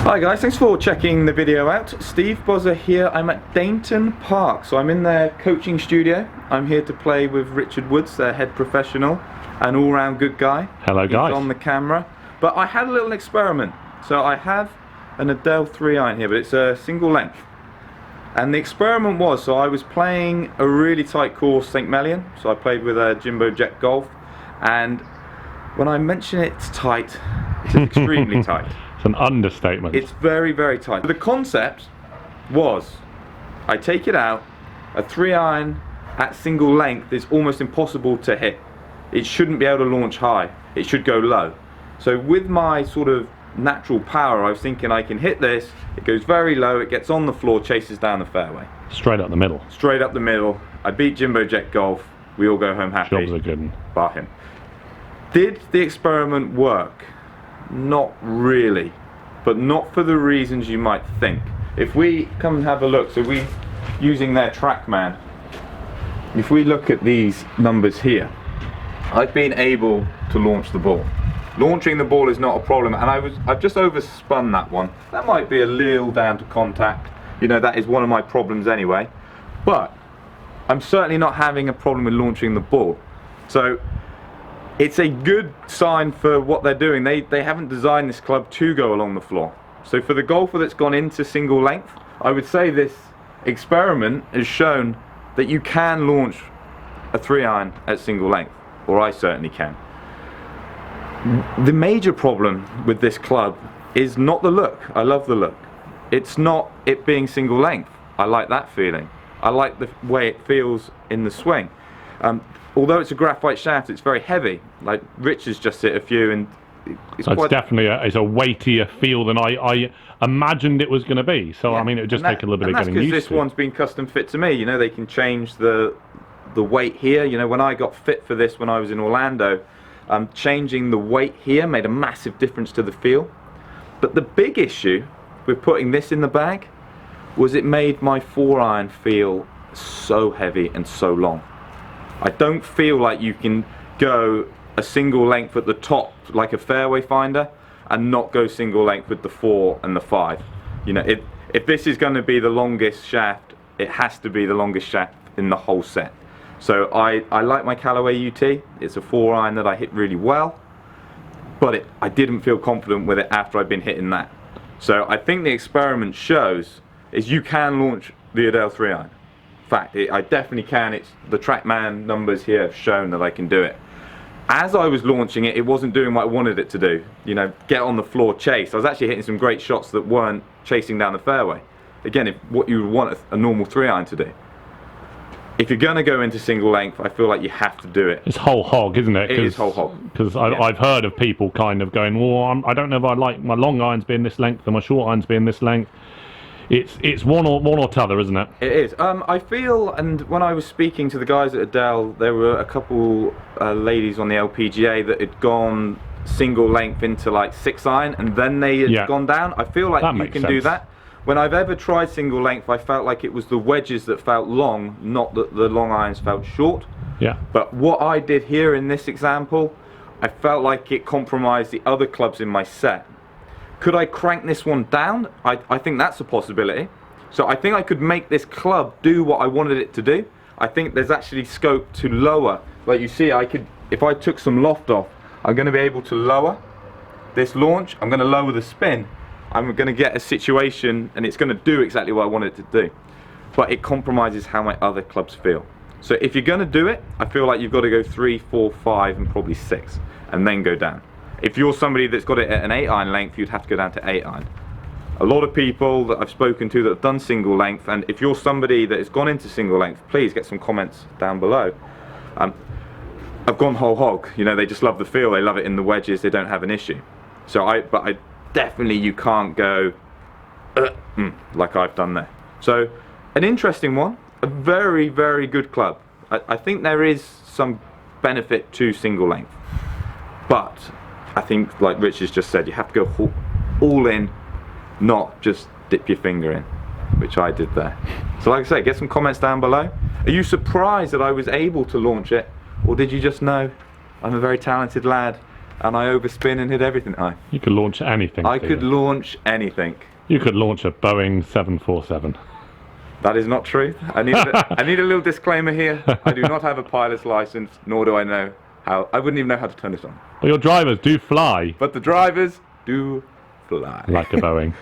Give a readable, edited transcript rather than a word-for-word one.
Hi guys, thanks for checking the video out. Steve Buzza here. I'm at Dainton Park, so I'm in their coaching studio. I'm here to play with Richard Woods, their head professional, an all-round good guy. Hello guys. He's on the camera. But I had a little experiment. So I have an Edel 3-iron here, but it's a single length. And the experiment was, so I was playing a really tight course, St. Melian. So I played with a Jimbo Jet Golf, and when I mention it's tight, it's extremely tight. An understatement. It's very, very tight. The concept was, I take it out, a 3-iron at single length is almost impossible to hit. It shouldn't be able to launch high. It should go low. So with my sort of natural power, I was thinking I can hit this, it goes very low, it gets on the floor, chases down the fairway. Straight up the middle. Straight up the middle. I beat Jimbo Jet Golf. We all go home happy. Jobs are good. Bar him. Did the experiment work? Not really, but not for the reasons you might think. If we come and have a look, so we using their trackman, if we look at these numbers here, I've been able to launch the ball. Launching the ball is not a problem, and I've just overspun that one. That might be a little down to contact. You know, that is one of my problems anyway. But I'm certainly not having a problem with launching the ball. So it's a good sign for what they're doing. They haven't designed this club to go along the floor. So for the golfer that's gone into single length, I would say this experiment has shown that you can launch a 3-iron at single length, or I certainly can. The major problem with this club is not the look. I love the look. It's not it being single length. I like that feeling. I like the way it feels in the swing. Although it's a graphite shaft, it's very heavy. Like Rich has just hit a few, and it's definitely it's a weightier feel than I imagined it was going to be. So yeah. I mean, it would just take a little bit of getting used to. That's because this one's been custom fit to me. You know, they can change the weight here. You know, when I got fit for this when I was in Orlando, changing the weight here made a massive difference to the feel. But the big issue with putting this in the bag was it made my 4-iron feel so heavy and so long. I don't feel like you can go a single length at the top like a fairway finder and not go single length with the 4 and the 5. You know, if this is going to be the longest shaft, it has to be the longest shaft in the whole set. So I like my Callaway UT. It's a 4-iron that I hit really well, but I didn't feel confident with it after I'd been hitting that. So I think the experiment shows is you can launch the Edel 3-iron. In fact, I definitely can. It's the trackman numbers here have shown that I can do it. As I was launching it, it wasn't doing what I wanted it to do. You know, get on the floor, chase. I was actually hitting some great shots that weren't chasing down the fairway. Again, what you would want a normal 3-iron to do. If you're going to go into single length, I feel like you have to do it. It's whole hog, isn't it? It is whole hog. Because I've heard of people kind of going, well, I don't know if I like my long irons being this length and my short irons being this length. It's one or t'other, isn't it? It is. I feel, and when I was speaking to the guys at Edel, there were a couple ladies on the LPGA that had gone single length into like 6-iron, and then they had gone down. I feel like you can do that. When I've ever tried single length, I felt like it was the wedges that felt long, not that the long irons felt short. Yeah. But what I did here in this example, I felt like it compromised the other clubs in my set. Could I crank this one down? I think that's a possibility. So I think I could make this club do what I wanted it to do. I think there's actually scope to lower. Like you see, I could, if I took some loft off, I'm going to be able to lower this launch. I'm going to lower the spin. I'm going to get a situation, and it's going to do exactly what I want it to do. But it compromises how my other clubs feel. So if you're going to do it, I feel like you've got to go 3, 4, 5, and probably 6, and then go down. If you're somebody that's got it at an 8-iron length, you'd have to go down to 8-iron. A lot of people that I've spoken to that have done single length, and if you're somebody that has gone into single length, please get some comments down below. I've gone whole hog. You know, they just love the feel. They love it in the wedges. They don't have an issue. So I definitely, you can't go like I've done there. So an interesting one. A very, very good club. I think there is some benefit to single length, but I think, like Rich has just said, you have to go all in, not just dip your finger in, which I did there. So like I say, get some comments down below. Are you surprised that I was able to launch it, or did you just know I'm a very talented lad and I overspin and hit everything. You could launch anything. I Stephen. could launch anything. You could launch a Boeing 747. That is not true. I need a little disclaimer here. I do not have a pilot's license, nor do I know how. I wouldn't even know how to turn this on. But your drivers do fly. But the drivers do fly. Like a Boeing.